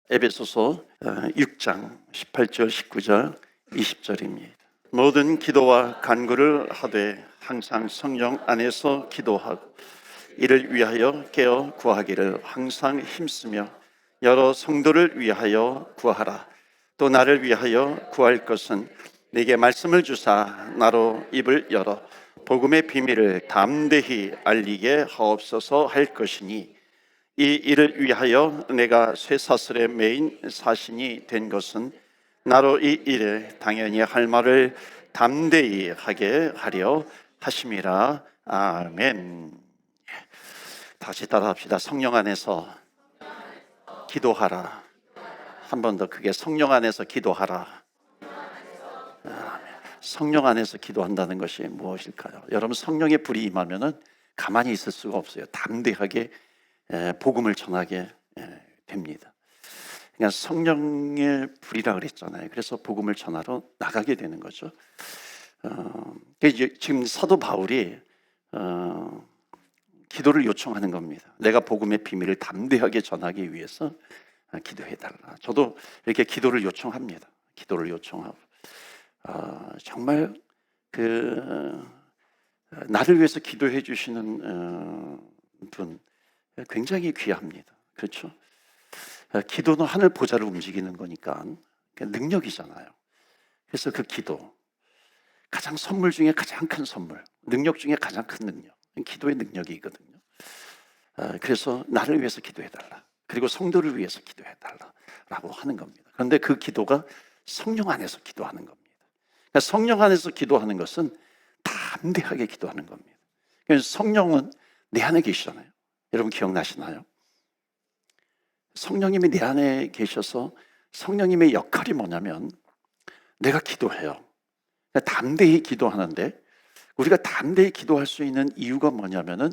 에베소서 6장 18절 19절 20절입니다. 모든 기도와 간구를 하되 항상 성령 안에서 기도하고 이를 위하여 깨어 구하기를 항상 힘쓰며 여러 성도를 위하여 구하라. 또 나를 위하여 구할 것은 네게 말씀을 주사 나로 입을 열어 복음의 비밀을 담대히 알리게 하옵소서 할 것이니 이 일을 위하여 내가 쇠사슬에 매인 사신이 된 것은 나로 이 일을 당연히 할 말을 담대히 하게 하려 하심이라. 아멘. 다시 따라합시다. 성령 안에서 기도하라. 한 번 더 크게, 성령 안에서 기도하라. 성령 안에서 기도한다는 것이 무엇일까요? 여러분, 성령의 불이 임하면은 가만히 있을 수가 없어요. 담대하게 복음을 전하게 됩니다. 그러니까 성령의 불이라 그랬잖아요. 그래서 복음을 전하러 나가게 되는 거죠. 지금 사도 바울이 기도를 요청하는 겁니다. 내가 복음의 비밀을 담대하게 전하기 위해서 기도해달라. 저도 이렇게 기도를 요청합니다. 기도를 요청하고 정말 나를 위해서 기도해 주시는 분 굉장히 귀합니다. 그렇죠? 기도는 하늘 보좌를 움직이는 거니까 능력이잖아요. 그래서 그 기도, 가장 선물 중에 가장 큰 선물, 능력 중에 가장 큰 능력, 기도의 능력이거든요. 그래서 나를 위해서 기도해달라, 그리고 성도를 위해서 기도해달라라고 하는 겁니다. 그런데 그 기도가 성령 안에서 기도하는 겁니다. 그러니까 성령 안에서 기도하는 것은 담대하게 기도하는 겁니다. 그래서 성령은 내 안에 계시잖아요. 여러분 기억나시나요? 성령님이 내 안에 계셔서 성령님의 역할이 뭐냐면 내가 기도해요. 그러니까 담대히 기도하는데, 우리가 담대히 기도할 수 있는 이유가 뭐냐면은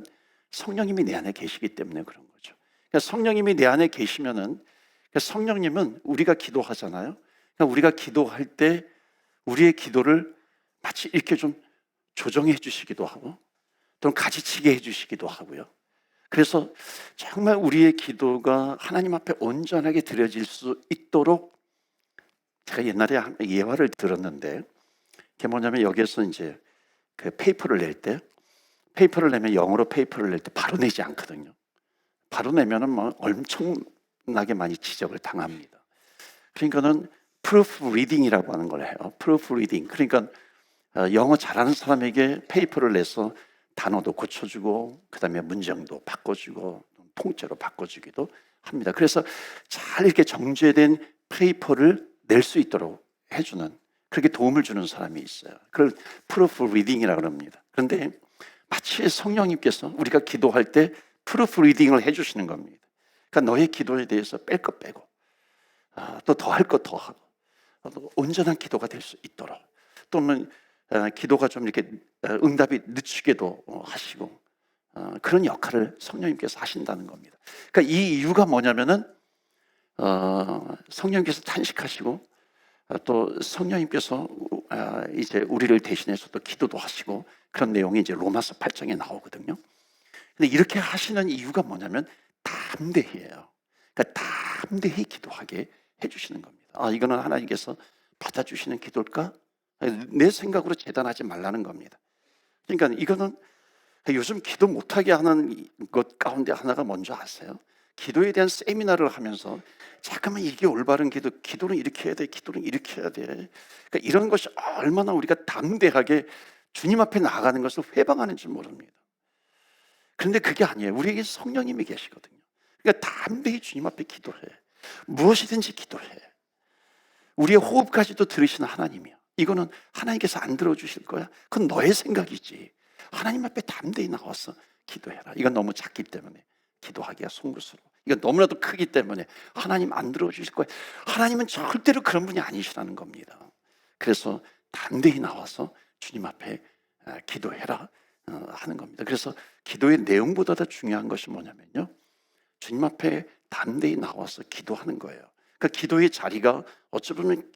성령님이 내 안에 계시기 때문에 그런 거죠. 그러니까 성령님이 내 안에 계시면은, 그러니까 성령님은 우리가 기도하잖아요. 그러니까 우리가 기도할 때 우리의 기도를 마치 이렇게 좀 조정해 주시기도 하고 또는 가지치게 해 주시기도 하고요. 그래서 정말 우리의 기도가 하나님 앞에 온전하게 드려질 수 있도록, 제가 옛날에 예화를 들었는데, 그게 뭐냐면 여기에서 이제 그 페이퍼를 내면 영어로 페이퍼를 낼 때 바로 내지 않거든요. 바로 내면은 뭐 엄청나게 많이 지적을 당합니다. 그러니까는 프루프 리딩이라고 하는 걸 해요. 프루프 리딩. 그러니까 영어 잘하는 사람에게 페이퍼를 내서 단어도 고쳐주고 그다음에 문장도 바꿔주고 통째로 바꿔주기도 합니다. 그래서 잘 이렇게 정제된 페이퍼를 낼 수 있도록 해주는, 그렇게 도움을 주는 사람이 있어요. 그걸 프루프 리딩이라고 합니다. 그런데 마치 성령님께서 우리가 기도할 때 프루프 리딩을 해주시는 겁니다. 그러니까 너의 기도에 대해서 뺄 것 빼고 또 더 할 것 더 하고 온전한 기도가 될 수 있도록, 또는 기도가 좀 이렇게 응답이 늦추게도 하시고 그런 역할을 성령님께서 하신다는 겁니다. 그러니까 이 이유가 뭐냐면은 성령님께서 탄식하시고 또 성령님께서 이제 우리를 대신해서 또 기도도 하시고 그런 내용이 이제 로마서 8장에 나오거든요. 근데 이렇게 하시는 이유가 뭐냐면 담대히예요. 그러니까 담대히 기도하게 해주시는 겁니다. 이거는 하나님께서 받아주시는 기도일까? 내 생각으로 재단하지 말라는 겁니다. 그러니까 이거는 요즘 기도 못하게 하는 것 가운데 하나가 뭔지 아세요? 기도에 대한 세미나를 하면서 잠깐만 이게 올바른 기도는 이렇게 해야 돼, 기도는 이렇게 해야 돼. 그러니까 이런 것이 얼마나 우리가 담대하게 주님 앞에 나아가는 것을 회방하는지 모릅니다. 그런데 그게 아니에요. 우리에게 성령님이 계시거든요. 그러니까 담대히 주님 앞에 기도해. 무엇이든지 기도해. 우리의 호흡까지도 들으시는 하나님이야. 이거는 하나님께서 안 들어주실 거야? 그건 너의 생각이지. 하나님 앞에 담대히 나와서 기도해라. 이건 너무 작기 때문에 기도하기가 송구스러워. 이건 너무나도 크기 때문에 하나님 안 들어주실 거야. 하나님은 절대로 그런 분이 아니시라는 겁니다. 그래서 담대히 나와서 주님 앞에 기도해라 하는 겁니다. 그래서 기도의 내용보다 더 중요한 것이 뭐냐면요, 주님 앞에 담대히 나와서 기도하는 거예요. 그러니까 기도의 자리가 어찌 보면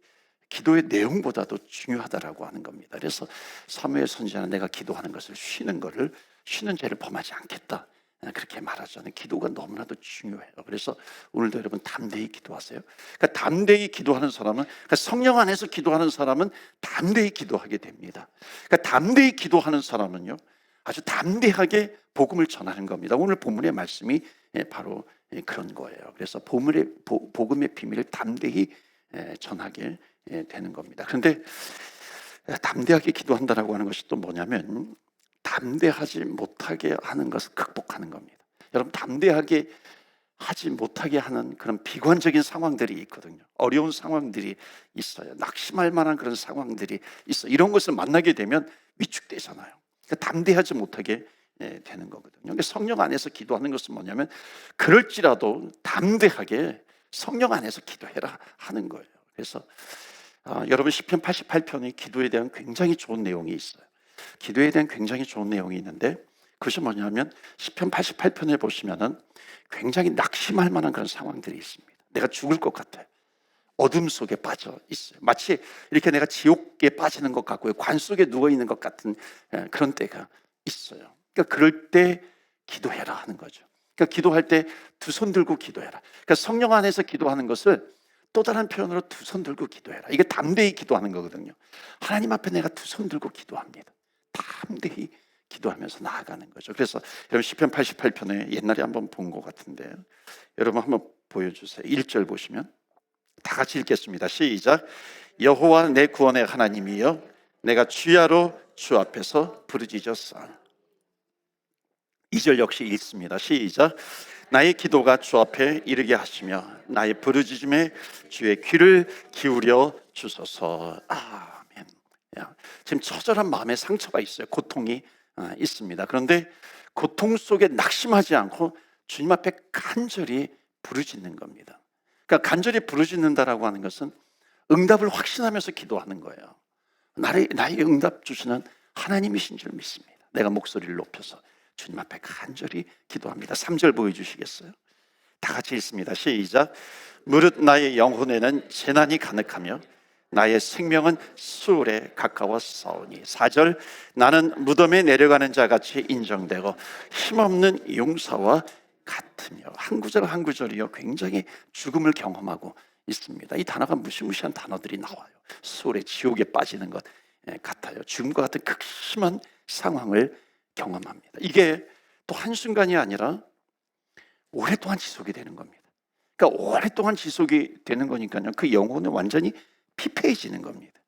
기도의 내용보다도 중요하다라고 하는 겁니다. 그래서 사무엘 선지자는 내가 기도하는 것을 쉬는 죄를 범하지 않겠다 그렇게 말하잖아요. 기도가 너무나도 중요해요. 그래서 오늘도 여러분 담대히 기도하세요. 그러니까 담대히 기도하는 사람은, 그러니까 성령 안에서 기도하는 사람은 담대히 기도하게 됩니다. 그러니까 담대히 기도하는 사람은요, 아주 담대하게 복음을 전하는 겁니다. 오늘 본문의 말씀이 바로 그런 거예요. 그래서 복음의 비밀을 담대히 전하게 되는 겁니다. 그런데 담대하게 기도한다라고 하는 것이 또 뭐냐면, 담대하지 못하게 하는 것을 극복하는 겁니다. 여러분, 담대하게 하지 못하게 하는 그런 비관적인 상황들이 있거든요. 어려운 상황들이 있어요. 낙심할 만한 그런 상황들이 있어요. 이런 것을 만나게 되면 위축되잖아요. 그러니까 담대하지 못하게 되는 거거든요. 그러니까 성령 안에서 기도하는 것은 뭐냐면, 그럴지라도 담대하게 성령 안에서 기도해라 하는 거예요. 그래서 여러분, 시편 88편이 기도에 대한 굉장히 좋은 내용이 있어요. 기도에 대한 굉장히 좋은 내용이 있는데, 그것이 뭐냐면 시편 88편에 보시면은 굉장히 낙심할 만한 그런 상황들이 있습니다. 내가 죽을 것 같아요. 어둠 속에 빠져 있어요. 마치 이렇게 내가 지옥에 빠지는 것 같고요, 관 속에 누워 있는 것 같은 그런 때가 있어요. 그러니까 그럴 때 기도해라 하는 거죠. 그러니까 기도할 때 두 손 들고 기도해라. 그러니까 성령 안에서 기도하는 것을 또 다른 표현으로 두 손 들고 기도해라. 이게 담대히 기도하는 거거든요. 하나님 앞에 내가 두 손 들고 기도합니다. 담대히 기도하면서 나아가는 거죠. 그래서 여러분, 시편 88편에 옛날에 한번 본 것 같은데, 여러분 한번 보여주세요. 1절 보시면 다 같이 읽겠습니다. 시작. 여호와 내 구원의 하나님이여, 내가 주야로 주 앞에서 부르짖었사. 2절 역시 읽습니다. 시작. 나의 기도가 주 앞에 이르게 하시며 나의 부르짖음에 주의 귀를 기울여 주소서. 아멘. 지금 처절한 마음의 상처가 있어요. 고통이 있습니다. 그런데 고통 속에 낙심하지 않고 주님 앞에 간절히 부르짖는 겁니다. 그러니까 간절히 부르짖는다라고 하는 것은 응답을 확신하면서 기도하는 거예요. 나에게 응답 주시는 하나님이신 줄 믿습니다. 내가 목소리를 높여서 주님 앞에 간절히 기도합니다. 3절 보여주시겠어요? 다 같이 읽습니다. 시작. 무릇 나의 영혼에는 재난이 가득하며 나의 생명은 수월에 가까웠사오니. 4절. 나는 무덤에 내려가는 자같이 인정되고 힘없는 용사와 같으며. 한 구절 한 구절이요, 굉장히 죽음을 경험하고 있습니다. 이 단어가 무시무시한 단어들이 나와요. 수월에, 지옥에 빠지는 것 같아요. 죽음과 같은 극심한 상황을 경험합니다. 이게 또 한순간이 아니라 오랫동안 지속이 되는 겁니다. 그러니까 오랫동안 지속이 되는 거니까요, 그 영혼은 완전히 피폐해지는 겁니다.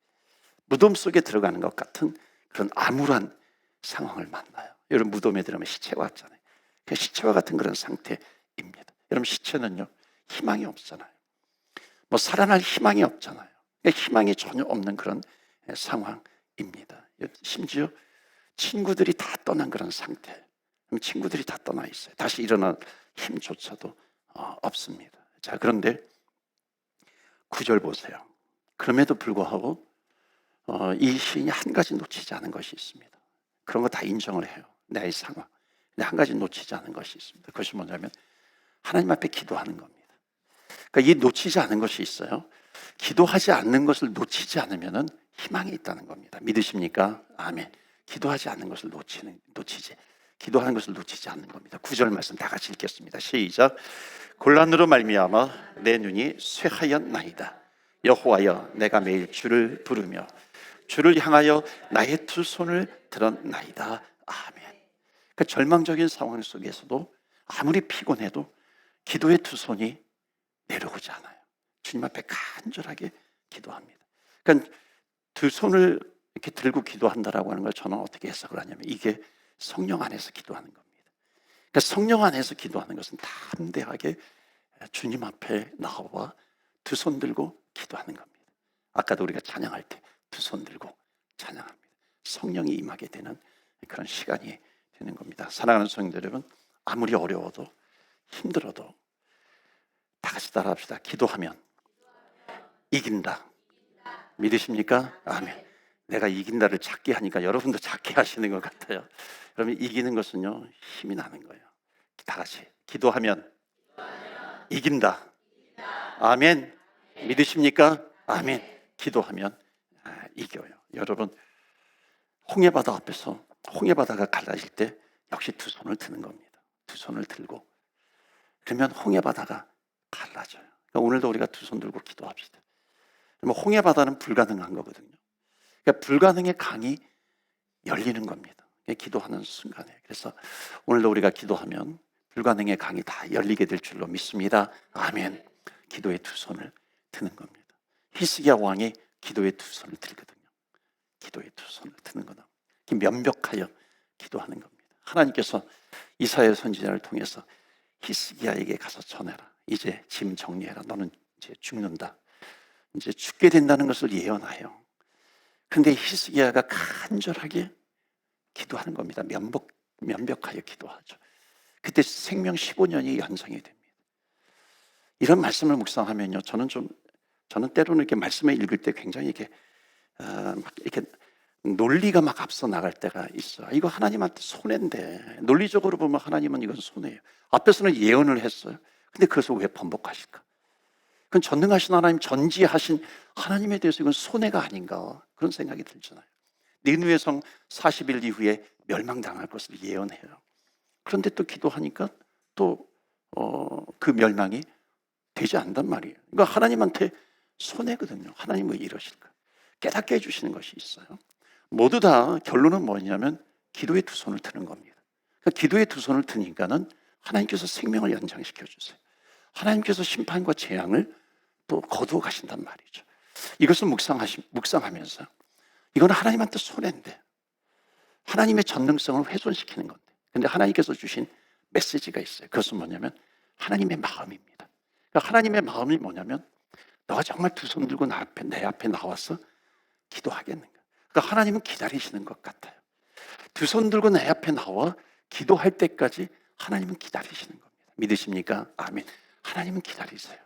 무덤 속에 들어가는 것 같은 그런 암울한 상황을 만나요. 여러분, 무덤에 들어가면 시체가 왔잖아요. 그 시체와 같은 그런 상태입니다. 여러분, 시체는요, 희망이 없잖아요. 뭐 살아날 희망이 없잖아요. 그러니까 희망이 전혀 없는 그런 상황입니다. 심지어 친구들이 다 떠난 그런 상태. 친구들이 다 떠나 있어요. 다시 일어날 힘조차도 없습니다. 자, 그런데 9절 보세요. 그럼에도 불구하고 이 시인이 한 가지 놓치지 않은 것이 있습니다. 그런 거 다 인정을 해요. 내 상황. 근데 한 가지 놓치지 않은 것이 있습니다. 그것이 뭐냐면 하나님 앞에 기도하는 겁니다. 그러니까 이 놓치지 않은 것이 있어요. 기도하지 않는 것을 놓치지 않으면 희망이 있다는 겁니다. 믿으십니까? 아멘. 기도하지 않는 것을 기도하는 것을 놓치지 않는 겁니다. 9절 말씀 다 같이 읽겠습니다. 시작. 곤란으로 말미암아 내 눈이 쇠하였나이다. 여호와여, 내가 매일 주를 부르며 주를 향하여 나의 두 손을 들었나이다. 아멘. 그 절망적인 상황 속에서도 아무리 피곤해도 기도의 두 손이 내려오지 않아요. 주님 앞에 간절하게 기도합니다. 그러니까 두 손을 이렇게 들고 기도한다라고 하는 걸 저는 어떻게 해석을 하냐면, 이게 성령 안에서 기도하는 겁니다. 그러니까 성령 안에서 기도하는 것은 담대하게 주님 앞에 나와 두 손 들고 기도하는 겁니다. 아까도 우리가 찬양할 때 두 손 들고 찬양합니다. 성령이 임하게 되는 그런 시간이 되는 겁니다. 사랑하는 성도들 여러분, 아무리 어려워도 힘들어도 다 같이 따라합시다. 기도하면 이긴다. 믿으십니까? 아멘. 내가 이긴다를 찾게 하니까 여러분도 찾게 하시는 것 같아요. 여러분, 이기는 것은요, 힘이 나는 거예요. 다 같이 기도하면 이긴다. 아멘. 믿으십니까? 아멘. 기도하면 이겨요. 여러분, 홍해바다 앞에서 홍해바다가 갈라질 때 역시 두 손을 드는 겁니다. 두 손을 들고, 그러면 홍해 바다가 갈라져요. 그러니까 오늘도 우리가 두 손 들고 기도합시다. 그러면 홍해 바다는 불가능한 거거든요. 그러니까 불가능의 강이 열리는 겁니다. 기도하는 순간에. 그래서 오늘도 우리가 기도하면 불가능의 강이 다 열리게 될 줄로 믿습니다. 아멘. 기도의 두 손을 드는 겁니다. 히스기야 왕이 기도의 두 손을 들거든요. 기도의 두 손을 드는 거다. 면벽하여 기도하는 겁니다. 하나님께서 이사야 선지자를 통해서 히스기야에게 가서 전해라. 이제 짐 정리해라. 너는 이제 죽는다. 이제 죽게 된다는 것을 예언하여. 그런데 히스기야가 간절하게 기도하는 겁니다. 면벽하여 기도하죠. 그때 생명 15년이 연장이 됩니다. 이런 말씀을 묵상하면요, 저는 때로는 이렇게 말씀을 읽을 때 굉장히 막 이렇게 논리가 막 앞서 나갈 때가 있어. 이거 하나님한테 손해인데, 논리적으로 보면 하나님은 이건 손해예요. 앞에서는 예언을 했어요. 근데 그것을 왜 번복하실까? 그건 전능하신 하나님, 전지하신 하나님에 대해서 이건 손해가 아닌가, 그런 생각이 들잖아요. 니느웨 성 40일 이후에 멸망당할 것을 예언해요. 그런데 또 기도하니까 또 그 멸망이 되지 않단 말이에요. 그러니까 하나님한테 손해거든요. 하나님 왜 이러실까? 깨닫게 해주시는 것이 있어요. 모두 다 결론은 뭐냐면 기도의 두 손을 드는 겁니다. 그러니까 기도의 두 손을 드니까는 하나님께서 생명을 연장시켜 주세요. 하나님께서 심판과 재앙을 또 거두어 가신단 말이죠. 이것을 묵상하면서 이건 하나님한테 손해인데, 하나님의 전능성을 훼손시키는 건데, 근데 하나님께서 주신 메시지가 있어요. 그것은 뭐냐면 하나님의 마음입니다. 그러니까 하나님의 마음이 뭐냐면 너가 정말 두 손 들고 내 앞에 나와서 기도하겠는가? 그러니까 하나님은 기다리시는 것 같아요. 두 손 들고 내 앞에 나와 기도할 때까지 하나님은 기다리시는 겁니다. 믿으십니까? 아멘. 하나님은 기다리세요.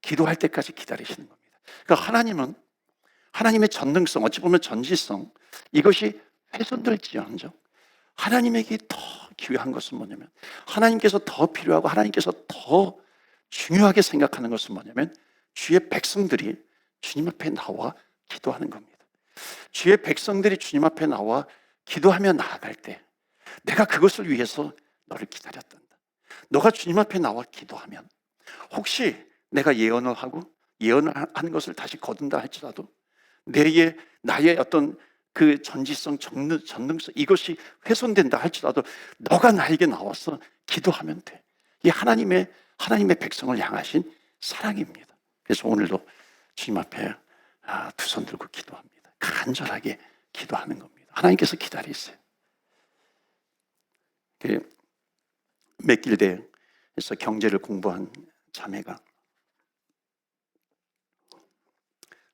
기도할 때까지 기다리시는 겁니다. 그러니까 하나님은 하나님의 전능성, 어찌 보면 전지성, 이것이 훼손될지언정 하나님에게 더 귀한 것은 뭐냐면, 하나님께서 더 필요하고 하나님께서 더 중요하게 생각하는 것은 뭐냐면 주의 백성들이 주님 앞에 나와 기도하는 겁니다. 주의 백성들이 주님 앞에 나와 기도하며 나아갈 때 내가 그것을 위해서 너를 기다렸단다. 너가 주님 앞에 나와 기도하면 혹시 내가 예언을 하고 예언을 한 것을 다시 거둔다 할지라도 나의 어떤 그 전지성, 전능성, 이것이 훼손된다 할지라도 너가 나에게 나와서 기도하면 돼. 이 하나님의 백성을 향하신 사랑입니다. 그래서 오늘도 주님 앞에 두 손 들고 기도합니다. 간절하게 기도하는 겁니다. 하나님께서 기다리세요. 맥길대에서 경제를 공부한 자매가,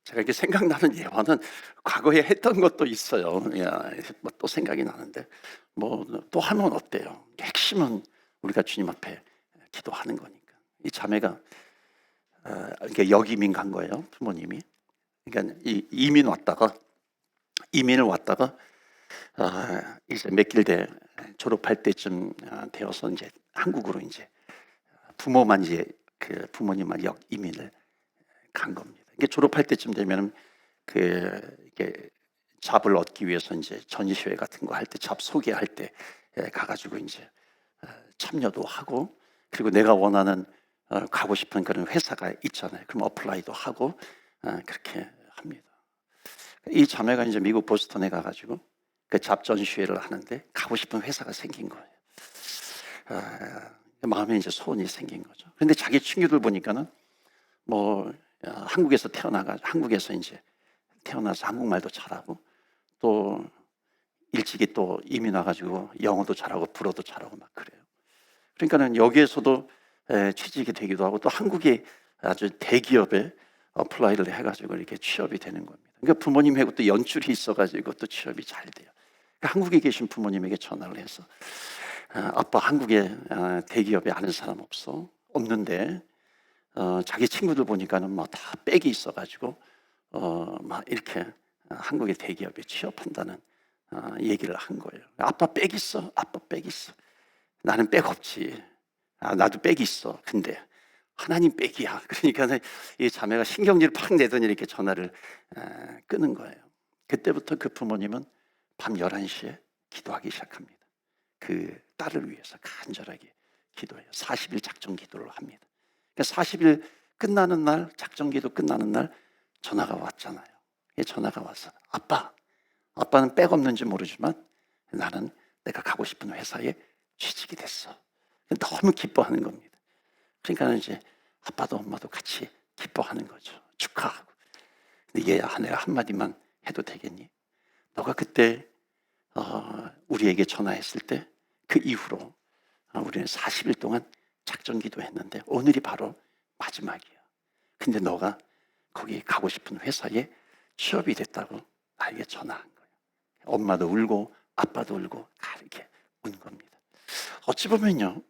제가 이렇게 생각나는 예화는 과거에 했던 것도 있어요. 또 생각이 나는데 또 하면 어때요? 핵심은 우리가 주님 앞에 기도하는 거니까. 이 자매가 역이민 간 거예요. 부모님이. 그러니까 이민을 왔다가 이제 맥길대 졸업할 때쯤 되어서 이제 한국으로 이제 부모님만 이민을 간 겁니다. 이게 졸업할 때쯤 되면 이게 잡을 얻기 위해서 이제 전시회 같은 거 할 때 잡 소개할 때 가가지고 이제 참여도 하고, 그리고 내가 원하는 가고 싶은 그런 회사가 있잖아요. 그럼 어플라이도 하고 그렇게 합니다. 이 자매가 이제 미국 보스턴에 가가지고 그 잡 전시회를 하는데 가고 싶은 회사가 생긴 거예요. 마음에 이제 소원이 생긴 거죠. 그런데 자기 친구들 보니까는 한국에서 이제 태어나서 한국말도 잘하고 또 일찍이 또 이민 와가지고 영어도 잘하고 불어도 잘하고 막 그래요. 그러니까는 여기에서도 취직이 되기도 하고 또 한국의 아주 대기업에 어플라이를 해가지고 이렇게 취업이 되는 겁니다. 그러니까 부모님하고 또 연줄이 있어가지고 또 취업이 잘 돼요. 그러니까 한국에 계신 부모님에게 전화를 해서 아빠 한국에 대기업에 아는 사람 없는데 자기 친구들 보니까는 다 백이 있어가지고 막 이렇게 한국의 대기업에 취업한다는 얘기를 한 거예요. 아빠 백 있어? 아빠 백 있어? 나는 백 없지. 나도 백 있어. 근데 하나님 백이야. 그러니까 이 자매가 신경질을 팍 내더니 이렇게 전화를 끄는 거예요. 그때부터 그 부모님은 밤 11시에 기도하기 시작합니다. 그 딸을 위해서 간절하게 기도해요. 40일 작전 기도를 합니다. 그러니까 40일 끝나는 날, 작전 기도 끝나는 날 전화가 왔잖아요. 전화가 와서 아빠는 백 없는지 모르지만 나는 내가 가고 싶은 회사에 취직이 됐어. 너무 기뻐하는 겁니다. 그러니까 이제 아빠도 엄마도 같이 기뻐하는 거죠. 축하하고. 근데 얘야, 내가 한마디만 해도 되겠니? 너가 그때 우리에게 전화했을 때 그 이후로 우리는 40일 동안 작전 기도했는데 오늘이 바로 마지막이야. 근데 너가 거기 가고 싶은 회사에 취업이 됐다고 나에게 전화한 거예요. 엄마도 울고 아빠도 울고 다 이렇게 운 겁니다. 어찌 보면요,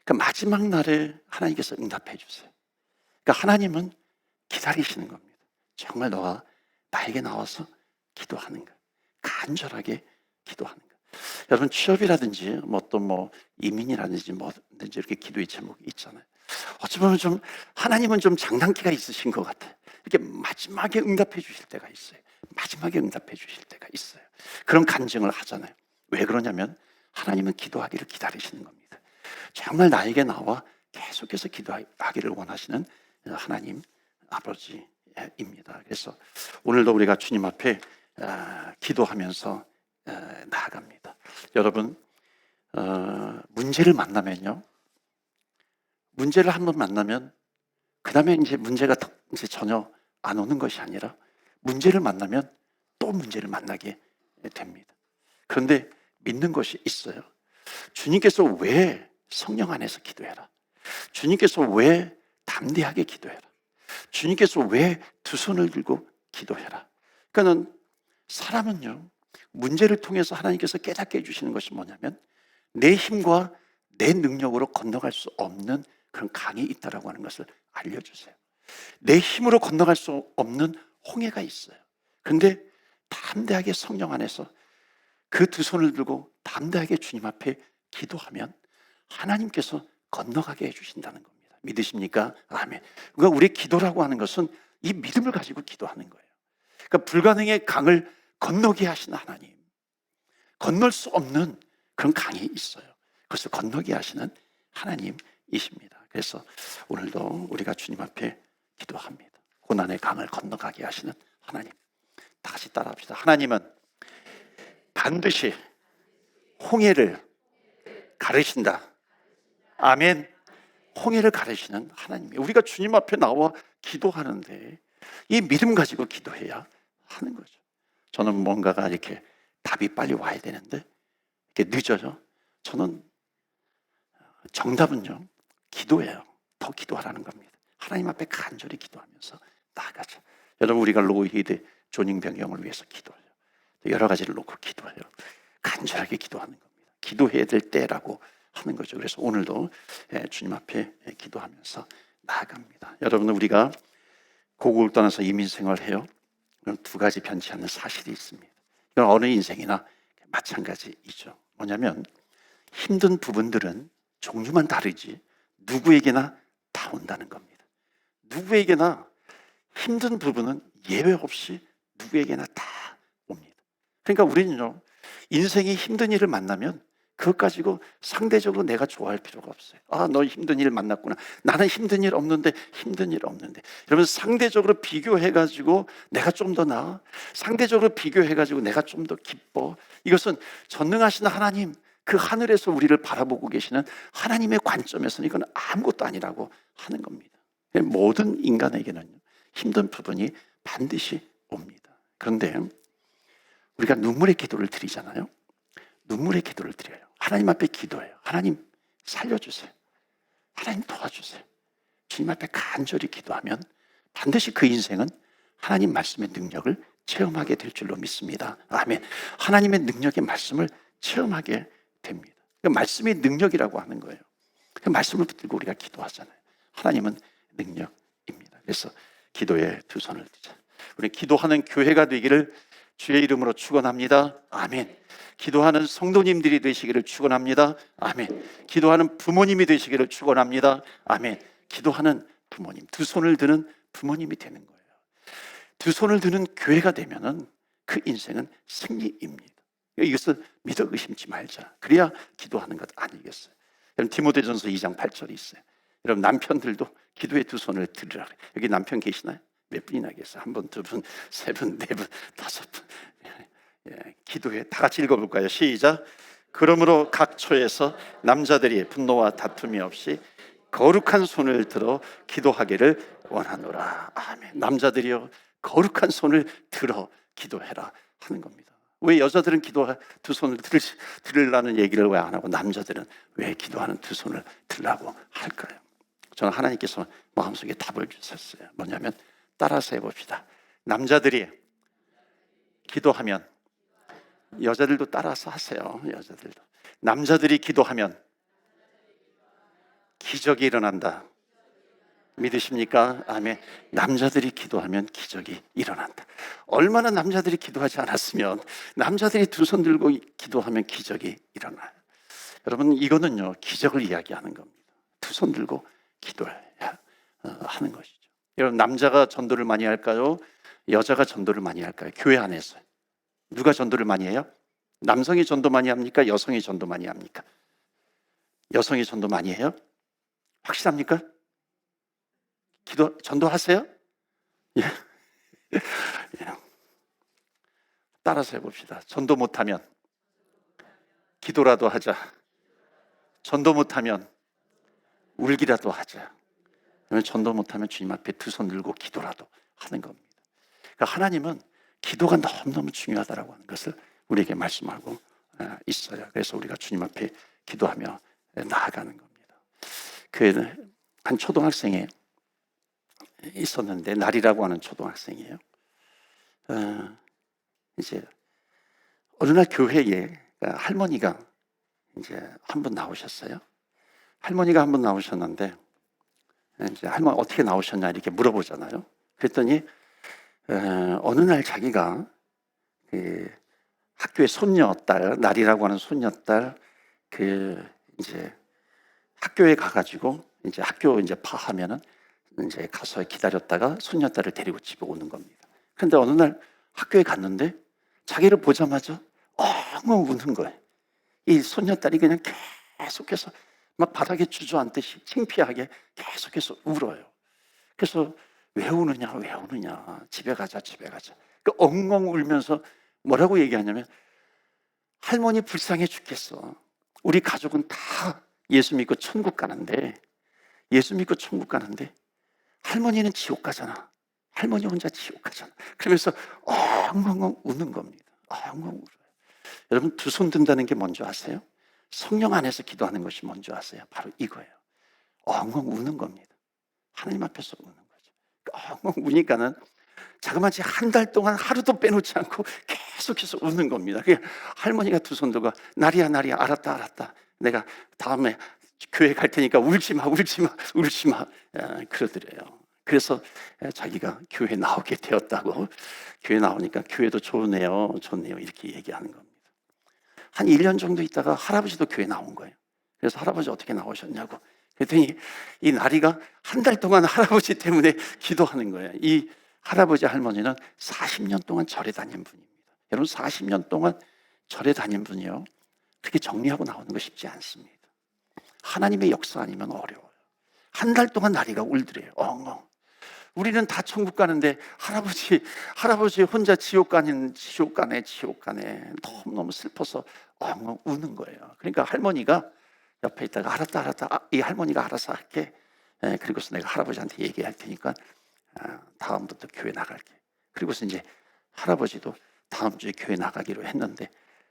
그 마지막 날에 하나님께서 응답해 주세요. 그러니까 하나님은 기다리시는 겁니다. 정말 너가 나에게 나와서 기도하는 거, 간절하게 기도하는 거. 여러분, 취업이라든지 또 이민이라든지 뭐든지 이렇게 기도의 제목이 있잖아요. 어찌 보면 좀 하나님은 좀 장난기가 있으신 것 같아요. 이렇게 마지막에 응답해 주실 때가 있어요. 마지막에 응답해 주실 때가 있어요. 그런 간증을 하잖아요. 왜 그러냐면 하나님은 기도하기를 기다리시는 겁니다. 정말 나에게 나와 계속해서 기도하기를 원하시는 하나님 아버지입니다. 그래서 오늘도 우리가 주님 앞에 기도하면서 나아갑니다. 여러분, 문제를 만나면요, 문제를 한번 만나면 그 다음에 이제 문제가 이제 전혀 안 오는 것이 아니라 문제를 만나면 또 문제를 만나게 됩니다. 그런데 믿는 것이 있어요. 주님께서 왜 성령 안에서 기도해라? 주님께서 왜 담대하게 기도해라? 주님께서 왜 두 손을 들고 기도해라? 그러니까는 사람은요, 문제를 통해서 하나님께서 깨닫게 해주시는 것이 뭐냐면 내 힘과 내 능력으로 건너갈 수 없는 그런 강이 있다라고 하는 것을 알려주세요. 내 힘으로 건너갈 수 없는 홍해가 있어요. 그런데 담대하게 성령 안에서 그 두 손을 들고 담대하게 주님 앞에 기도하면 하나님께서 건너가게 해주신다는 겁니다. 믿으십니까? 아멘. 그러니까 우리 기도라고 하는 것은 이 믿음을 가지고 기도하는 거예요. 그러니까 불가능의 강을 건너게 하시는 하나님, 건널 수 없는 그런 강이 있어요. 그것을 건너게 하시는 하나님이십니다. 그래서 오늘도 우리가 주님 앞에 기도합니다. 고난의 강을 건너가게 하시는 하나님. 다시 따라합시다. 하나님은 반드시 홍해를 가르신다. 아멘. 홍해를 가르시는 하나님이에요. 우리가 주님 앞에 나와 기도하는데 이 믿음 가지고 기도해야 하는 거죠. 저는 뭔가가 이렇게 답이 빨리 와야 되는데 이렇게 늦어져. 저는 정답은요, 기도예요. 더 기도하라는 겁니다. 하나님 앞에 간절히 기도하면서 나아가자. 여러분, 우리가 로이드 조닝병영을 위해서 기도해요. 여러 가지를 놓고 기도해요. 간절하게 기도하는 겁니다. 기도해야 될 때라고 하는 거죠. 그래서 오늘도 주님 앞에 기도하면서 나아갑니다. 여러분, 우리가 고국을 떠나서 이민 생활을 해요. 그럼 두 가지 변치 않는 사실이 있습니다. 이건 어느 인생이나 마찬가지이죠. 뭐냐면 힘든 부분들은 종류만 다르지 누구에게나 다 온다는 겁니다. 누구에게나 힘든 부분은 예외 없이 누구에게나 다 옵니다. 그러니까 우리는요, 인생이 힘든 일을 만나면 그것 가지고 상대적으로 내가 좋아할 필요가 없어요. 너 힘든 일 만났구나. 나는 힘든 일 없는데. 여러분, 상대적으로 비교해가지고 내가 좀 더 나아. 상대적으로 비교해가지고 내가 좀 더 기뻐. 이것은 전능하신 하나님, 그 하늘에서 우리를 바라보고 계시는 하나님의 관점에서는 이건 아무것도 아니라고 하는 겁니다. 모든 인간에게는 힘든 부분이 반드시 옵니다. 그런데 우리가 눈물의 기도를 드리잖아요. 눈물의 기도를 드려요. 하나님 앞에 기도해요. 하나님 살려주세요. 하나님 도와주세요. 주님 앞에 간절히 기도하면 반드시 그 인생은 하나님 말씀의 능력을 체험하게 될 줄로 믿습니다. 아멘. 하나님의 능력의 말씀을 체험하게 됩니다. 그 말씀이 능력이라고 하는 거예요. 그 말씀을 붙들고 우리가 기도하잖아요. 하나님은 능력입니다. 그래서 기도에 두 손을 드자. 우리 기도하는 교회가 되기를 주의 이름으로 축원합니다. 아멘. 기도하는 성도님들이 되시기를 축원합니다. 아멘. 기도하는 부모님이 되시기를 축원합니다. 아멘. 기도하는 부모님, 두 손을 드는 부모님이 되는 거예요. 두 손을 드는 교회가 되면은 그 인생은 승리입니다. 이것을 믿어 의심치 말자. 그래야 기도하는 것 아니겠어요? 여러분 디모데전서 2장 8절이 있어요. 여러분 남편들도 기도에 두 손을 들으라 그래요. 여기 남편 계시나요? 몇 분이나 계세요? 한 분, 두 분, 세 분, 네 분, 다섯 분. 기도에 다 같이 읽어볼까요? 시작. 그러므로 각 처에서 남자들이 분노와 다툼이 없이 거룩한 손을 들어 기도하기를 원하노라. 아멘. 남자들이여 거룩한 손을 들어 기도해라 하는 겁니다. 왜 여자들은 두 손을 들으라는 얘기를 왜 안 하고 남자들은 왜 기도하는 두 손을 들라고 할까요? 저는 하나님께서 마음속에 답을 주셨어요. 뭐냐면 따라서 해봅시다. 남자들이 기도하면 여자들도 따라서 하세요. 여자들도 남자들이 기도하면 기적이 일어난다. 믿으십니까? 아멘. 남자들이 기도하면 기적이 일어난다. 얼마나 남자들이 기도하지 않았으면 남자들이 두 손 들고 기도하면 기적이 일어나요. 여러분 이거는요 기적을 이야기하는 겁니다. 두 손 들고 기도해야 하는 것이죠. 여러분 남자가 전도를 많이 할까요? 여자가 전도를 많이 할까요? 교회 안에서 누가 전도를 많이 해요? 남성이 전도 많이 합니까? 여성이 전도 많이 합니까? 여성이 전도 많이 해요? 확실합니까? 전도하세요? 예. 예. 따라서 해봅시다. 전도 못하면 기도라도 하자. 전도 못하면 울기라도 하자. 전도 못하면 주님 앞에 두 손 들고 기도라도 하는 겁니다. 그러니까 하나님은 기도가 너무너무 중요하다고 하는 것을 우리에게 말씀하고 있어요. 그래서 우리가 주님 앞에 기도하며 나아가는 겁니다. 한 초등학생이 있었는데 날이라고 하는 초등학생이에요. 이제 어느 날 교회에 할머니가 이제 한 분 나오셨어요. 할머니가 한 분 나오셨는데 이제 할머니 어떻게 나오셨냐 이렇게 물어보잖아요. 그랬더니 어느 날 자기가 그 학교의 손녀딸 날이라고 하는 손녀딸 이제 학교에 가가지고 이제 학교 이제 파하면은 이제 가서 기다렸다가 손녀딸을 데리고 집에 오는 겁니다. 그런데 어느 날 학교에 갔는데 자기를 보자마자 엉엉 우는 거예요. 이 손녀딸이 그냥 계속해서 막 바닥에 주저앉듯이 창피하게 계속해서 울어요. 그래서 왜 우느냐, 왜 우느냐, 집에 가자, 집에 가자. 그 엉엉 울면서 뭐라고 얘기하냐면 할머니 불쌍해 죽겠어. 우리 가족은 다 예수 믿고 천국 가는데 할머니는 지옥 가잖아. 할머니 혼자 지옥 가잖아. 그러면서 엉엉 우는 겁니다. 엉엉 울어요. 여러분 두 손 든다는 게 뭔지 아세요? 성령 안에서 기도하는 것이 뭔지 아세요? 바로 이거예요. 엉엉 우는 겁니다. 하나님 앞에서 우는 거죠. 엉엉 우니까는 자그마치 한 달 동안 하루도 빼놓지 않고 계속해서 우는 겁니다. 할머니가 두 손 들고 나리야 알았다. 내가 다음에 교회 갈 테니까 울지 마 그러더래요. 그래서 자기가 교회 나오게 되었다고. 교회 나오니까 교회도 좋네요 이렇게 얘기하는 겁니다. 한 1년 정도 있다가 할아버지도 교회 나온 거예요. 그래서 할아버지 어떻게 나오셨냐고 그랬더니 이 나리가 한 달 동안 할아버지 때문에 기도하는 거예요. 이 할아버지 할머니는 40년 동안 절에 다닌 분입니다. 여러분 40년 동안 절에 다닌 분이요 그렇게 정리하고 나오는 거 쉽지 않습니다. 하나님의 역사 아니면 어려워요. 한 달 동안 나리가 울더래요. 엉엉. 우리는 다 천국 가는데 할아버지 혼자 지옥 가네. 너무너무 슬퍼서 엉엉 우는 거예요. 그러니까 할머니가 옆에 있다가 알았다. 이 할머니가 알아서 할게. 그리고서 내가 할아버지한테 얘기할 테니까 다음부터 교회 나갈게. 그리고서 이제 할아버지도 다음 주에 교회 나가기로 했는데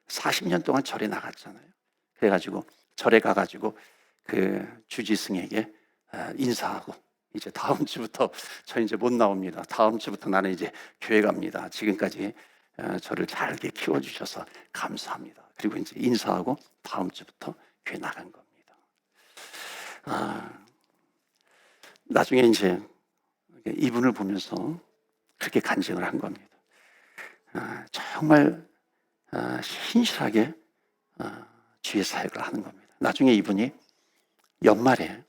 40년 동안 절에 나갔잖아요. 그래가지고 절에 가가지고 그 주지승에게 인사하고 이제 다음 주부터 저 이제 못 나옵니다. 다음 주부터 나는 이제 교회 갑니다. 지금까지 저를 잘게 키워주셔서 감사합니다. 그리고 이제 인사하고 다음 주부터 교회 나간 겁니다. 나중에 이제 이분을 보면서 그렇게 간증을 한 겁니다. 정말 신실하게 주의 사역을 하는 겁니다. 나중에 이분이 연말에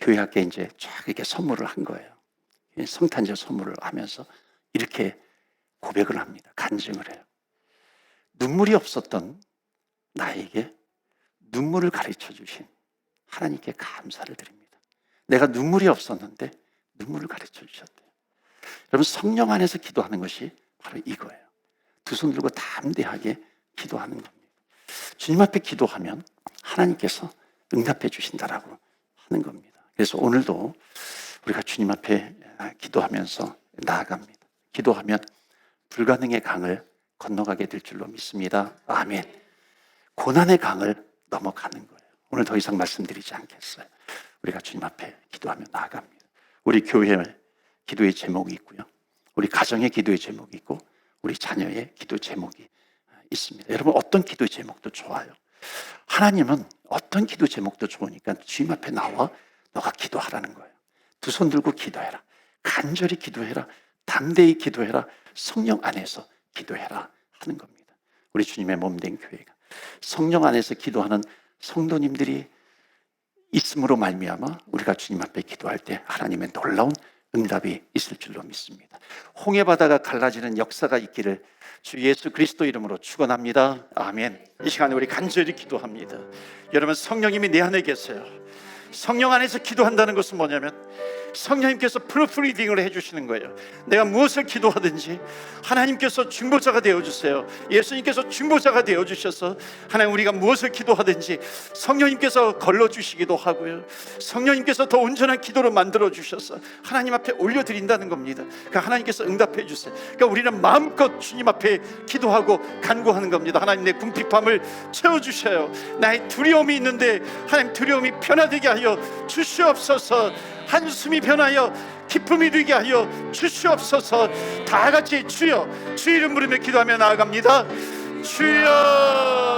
교회 학교에 이제 쫙 이렇게 선물을 한 거예요. 성탄절 선물을 하면서 이렇게 고백을 합니다. 간증을 해요. 눈물이 없었던 나에게 눈물을 가르쳐 주신 하나님께 감사를 드립니다. 내가 눈물이 없었는데 눈물을 가르쳐 주셨대요. 여러분, 성령 안에서 기도하는 것이 바로 이거예요. 두 손 들고 담대하게 기도하는 겁니다. 주님 앞에 기도하면 하나님께서 응답해 주신다라고 하는 겁니다. 그래서 오늘도 우리가 주님 앞에 기도하면서 나아갑니다. 기도하면 불가능의 강을 건너가게 될 줄로 믿습니다. 아멘. 고난의 강을 넘어가는 거예요. 오늘 더 이상 말씀드리지 않겠어요. 우리가 주님 앞에 기도하며 나아갑니다. 우리 교회의 기도의 제목이 있고요, 우리 가정의 기도의 제목이 있고, 우리 자녀의 기도 제목이 있습니다. 여러분, 어떤 기도 제목도 좋아요. 하나님은 어떤 기도 제목도 좋으니까 주님 앞에 나와 너가 기도하라는 거예요. 두 손 들고 기도해라. 간절히 기도해라. 담대히 기도해라. 성령 안에서 기도해라 하는 겁니다. 우리 주님의 몸된 교회가 성령 안에서 기도하는 성도님들이 있음으로 말미암아 우리가 주님 앞에 기도할 때 하나님의 놀라운 응답이 있을 줄로 믿습니다. 홍해 바다가 갈라지는 역사가 있기를 주 예수 그리스도 이름으로 축원합니다. 아멘. 이 시간에 우리 간절히 기도합니다. 여러분, 성령님이 내 안에 계세요. 성령 안에서 기도한다는 것은 뭐냐면 성령님께서 프루프리딩을 해주시는 거예요. 내가 무엇을 기도하든지 하나님께서 중보자가 되어주세요. 예수님께서 중보자가 되어주셔서 하나님, 우리가 무엇을 기도하든지 성령님께서 걸러주시기도 하고요, 성령님께서 더 온전한 기도로 만들어주셔서 하나님 앞에 올려드린다는 겁니다. 그러니까 하나님께서 응답해 주세요. 그러니까 우리는 마음껏 주님 앞에 기도하고 간구하는 겁니다. 하나님, 내 궁핍함을 채워주셔요. 나의 두려움이 있는데 하나님, 두려움이 변화되게 하여 주시옵소서. 한숨이 변하여 기쁨이 되게 하여 주시옵소서. 다 같이 주여, 주 이름 부르며 기도하며 나아갑니다. 주여.